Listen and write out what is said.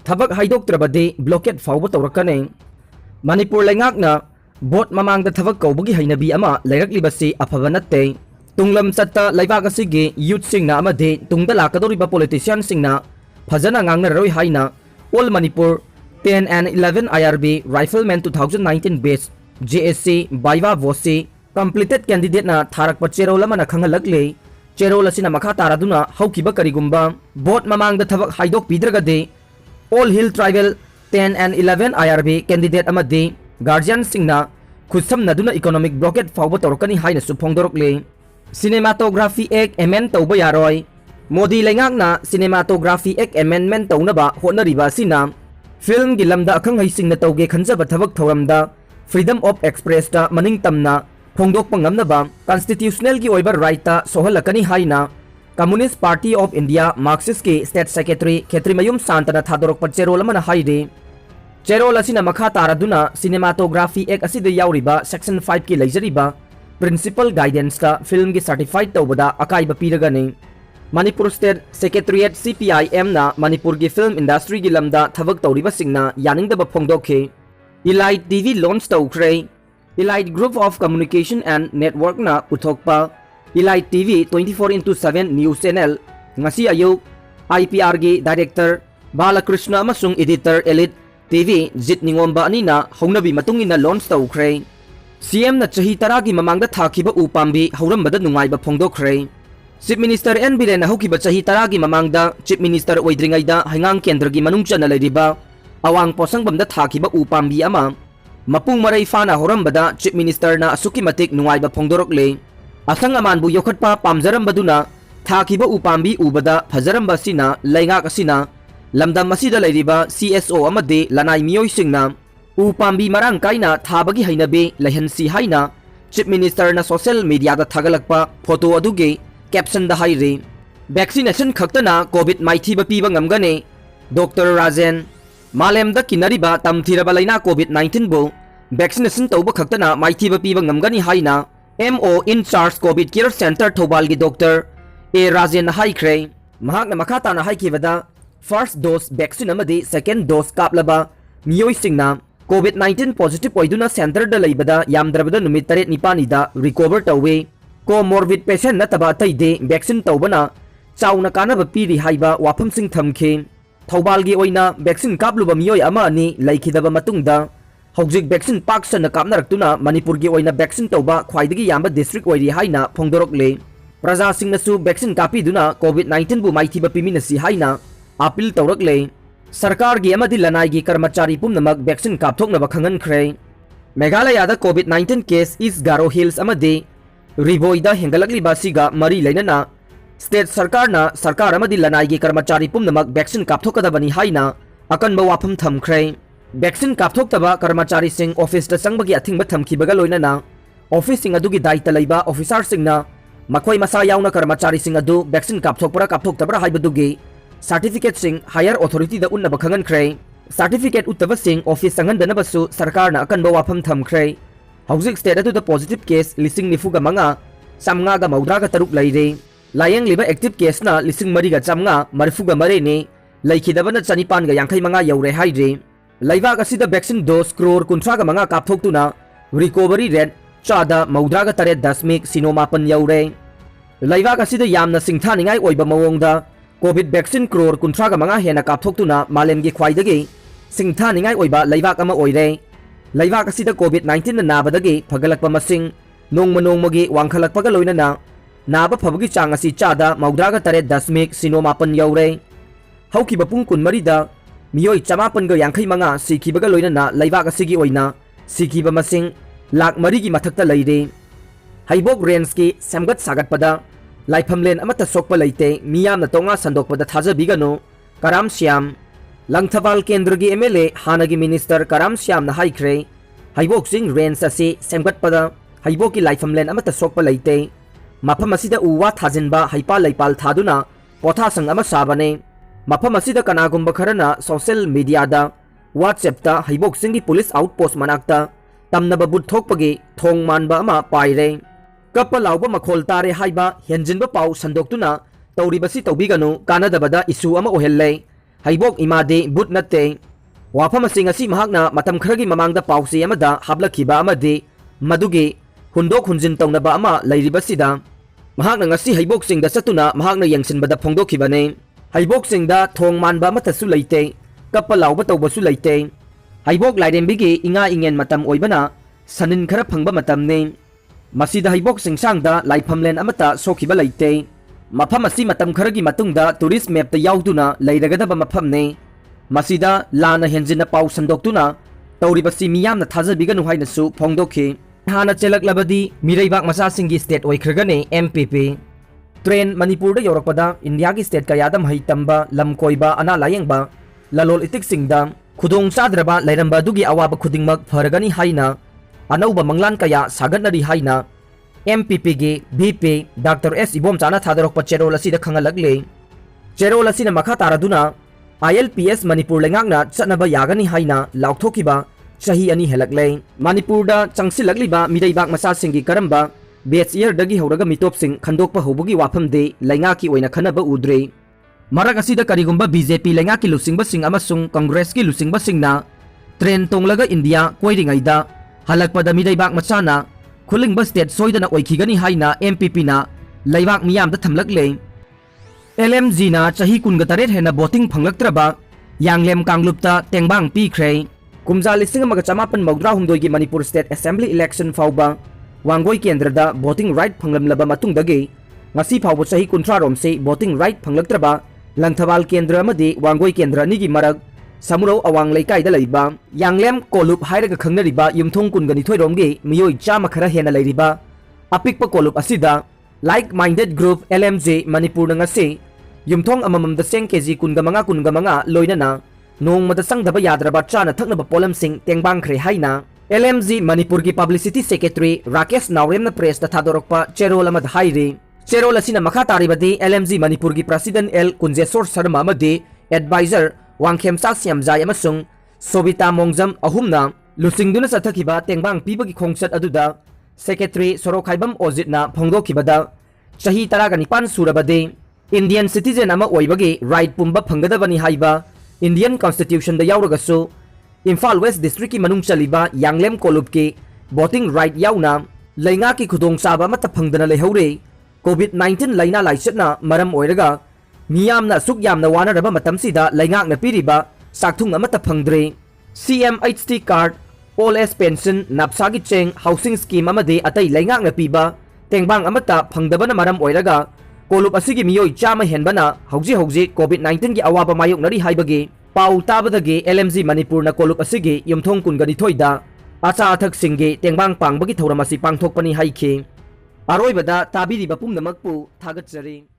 थबक हाइदोक्त्रबदि ब्लॉकेट फाउब तौरकने मणिपुर लेंगाकना बोट ममांग थबक कौबगी हैनबी अमा लेरकलिबसी अफब नत्ते तुंगलम चत्ता लेबाक असिगी यूथ सिंगना अमदि तुंगदा लाकदोरिबा पॉलिटिशियन सिंगना फजना ngangnaroi haina All Manipur 10 and 11 IRB Rifleman 2019 batch JSC Baiwa Vosi completed candidate na tharak pa cherol amana khangalakle cherol asina makha taraduna haukiba karigumba boat mamang da thabak haidok pidragade All Hill Tribal 10 and 11 IRB candidate amadi guardian singna khusam naduna economic blockade fawba torkani haina suphongdorokle cinematography act amend tawba yaroi Modi lengakna cinematography act amendment tawnaba honariba sina film gi lamda akhang haisingna tawge khanjaba thabak thoramda freedom of express ta maning tamna phongdok pangamnaba constitutional gi oiba right ta sohalakani haina Communist Party of India Marxist ki state secretary Khetrimayum Santana thadorok pa cherol amana haide cherol asina makha taraduna cinematography act asida yauriba section 5 ki leijariba principal guidance ta film gi certified tawbada akaiba piragani Manipur State Secretariat CPIM na Manipur gi film industry gi lamda thabak tawriba singna yaningdaba phongdokhe Elite TV launch tawkhre Elite Group of Communication and Network na puthokpa Elite TV 24/7 news channel ngasi ayuk IPR gi director Balakrishna amasung editor Elite TV Jit Ningomba ani na hongnabi matungina launch tawkhre CM na chahi tara gi mamangda thakiba upambi haurambada nungaiba phongdokre Chief Minister N Biren haukiba chahi taragi mamangda Chief Minister oidringaida hangang kendra gi manung chana leiriba awang posangbamda thakiba upambi ama mapung marai fana horambada Chief Minister na asuki matik nungaiba phongdorokle asang amanbu yokhatpa pamjarambaduna thakiba upambi ubada phajaramba sina laingak asina lamdam masida leiriba CSO amade lanai miyoi singna upambi marang kaina thabagi hainabe lehansi haina Chief Minister na social media da thagalakpa photo aduge caption da haire vaccination khaktana covid maithiba piba ngamgane Dr Rajen malem da kinariba tamthiraba laina covid 19 bo vaccination tawba khaktana maithiba piba ngamgani haina MO in charge covid care center Thobal gi Dr A Rajen haikre mahakna makhata na haikibada first dose vaccine amadi second dose kaplaba miyoi singna covid 19 positive oiduna center da leibada yamdrabada numit 3 nipani da recover tawe comorbid patient nataba taide vaccine tawbana chauna kanaba piri haiba wafam sing thamkhe Thaubalgi oina vaccine kapluba miyoi ama ani laikhidaba matungda hojik vaccine paksana kapnaraktuna Manipur gi oina vaccine tawba khwaidagi yamba district oiri haina phongdorokle praja singnasu vaccine kapiduna covid 19 bu maithiba piminasi haina appeal tawrakle sarkar gi amadi lanai gi karmachari pumnamak vaccine kapthoknaba khangankhre Meghalaya da covid 19 case is Garo Hills amadi Riboida hengalakli basiga mari lainana state sarkar na sarkar amadi lanai gi karmachari pumnamak vaccine kapthokadabani haina akanba wafam thamkhre vaccine kapthoktaba karmachari sing office ta changbagi athingba thamkibaga loinana office sing adugi daita leiba officer singna makhoi masa yauna karmachari sing adu vaccine kapthokpara kapthoktabra haibadugi certificate sing higher authority da unnaba khangankhre certificate uttaba sing office sangandanaba su sarkar na akanba wafam thamkhre Hauzik state atu the positive case lising nifuga manga samnga ga maudraga taruk laire layang liba active case na lising mariga chamnga marfuga mare ne laikhidabana chanipan ga yankhai manga yaure haire laiba ga sida vaccine dose crore kunthra ga manga kapthoktuna recovery rate chada maudraga tare dasmik sinomapan yaure laiba ga sida yamna singtha ningai oiba mawongda covid vaccine crore kunthra ga manga hena kapthoktuna malem gi khwaidagi singtha ningai oiba laiba ama oire Laibak asida COVID-19 na nabadagi pagalakpa masing nongmanongmagi wangkhalakpaga loinana naba phabagi chang asi chada maudraga tare dasmik sinomapan yaure haukiba pung kunmarida miyoi chamapan ga yankhai manga sikibaga loinana laibak asigi oina sikiba masing lak marigi mathakta leire haibok range ki samgat sagatpada laifamlen amata sokpa leite miyamna tonga sandokpada thajabigano Karam Syam Langthawal Kendra gi MLA Hanagi Minister Karam Syam na haikre haibok sing range ase semgatpada haibok ki laifamlen amata sokpa leite mafam asida uwa thajinba haipa laipal thaduna potha sang ama sabane mafam asida kanagumba kharana social media da WhatsApp ta haibok sing gi police outpost manakta tamnaba buthokpagi thong manba ama paire kappa lauba makhol tare haiba henjinba pau sandoktuna tawribasi tawbiganu kanadabada issue ama ohelle haibok imade but natte wafam asing asi mahakna matam kharagi mamangda pausi amada hablakhiba amadi madugi hundok hunjin tawnaba ama lairibasida mahakna ngasi haibok singda satuna mahakna yengsinbada phongdokhibane haibok singda thong manba matasu leite kappa lawba tawbasu leite haibok lairembigi inga ingen matam oibana sanin khara phangba matamne masida haibok singsangda laifamlen amata sokhiba leite mafam asi matam kharagi matungda tourist map ta yauduna leiragadaba mafamne masida lana henjina pau sandoktuna tawribasi miyamna thajabiganu hainasu phongdokhi hana chelaklabadi mireibak masa singi state oikragane MPP train manipur da yorakpada india ki state kayadam haitamba lamkoiba ana layengba lalol itik singda khudong chadraba lairamba dugi awaba khudingmak pharagani haina anauba manglan kaya sagatnari haina MPP ge BP Dr. S Ibom chana thadarokpa cherol asida khangalakle cherol asina makha taraduna ILPS manipur lengakna chatnaba yagani haina laukhthokiba chahi ani helakle manipur da changsilagliba mireibak masa singi karamba batch year dagi horaga mitop sing khandokpa hobugi wafam de lainga ki oina khanaba udre marak asida karigumba BJP lainga ki lusingba sing amasung Congress ki lusingba singna train tonglaga India koiringaida halakpada mireibak machana khulingba state soidana oikhigani haina MPP na laibak miyamda thamlakle LMG na chahi kunga taret hena voting phanglaktraba yanglem kanglupta tengbang pikhrei kumja lising amaga chamapan maudra humdoi gi Manipur State Assembly election fauba wangoi kendrada voting right phanglamlaba matungdagi ngasi fauba chahi kunthra rom se voting right phanglaktraba langthawal kendra amadi wangoi kendra ni gi marag samuro awang leikai da leiba yanglem kolup hairaga khangnariba yumthong kungani thoirom gi miyoi chama khara hena leiriba apikpa kolup asida like minded group LMJ Manipur ngase yumthong amamam da seng kg kungamanga loinana nong mata sangdaba yadraba chana thaknaba polam sing tengbang khre haina LMJ Manipur ki publicity secretary Rakesh Naurem na press ta thadorokpa cherol amad haire cherol asina makha taribadi LMJ Manipur ki president L Kunjesor Sharma amadi advisor Wangkhem Sasyamjai amasung Sobita Mongjam ahumna lusingduna sathakiba tengbang pibagi khongsat aduda secretary Sorokhaibam Ojitna phongdokhibada chahi taraga nipan surabade Indian citizen ama oibagi right pumba phangadabani haiba Indian Constitution da yauragasu Imphal West District ki manung chaliba Yanglem Kolup ki voting right yauna lainga ki khudong saba mata phangdana lehaure COVID-19 laina laichatna maram oiraga miyamna sukyamna wanaraba matamsida laingak na piriba sakthung amata phangdre CMHT card All S pension napsagi cheng housing scheme amade atai laingak na piba tengbang amata phangdabana maram oiraga Kolup asigi miyoi chama henbana hauji COVID-19 gi awaba mayok nari haibagi pau tabadagi LMJ Manipur na Kolup asigi yumthong kungani thoida acha athak singge tengbang pangbagi thoramasi pangthokpani haikhe aroibada tabiriba pumnamakpu thagatjari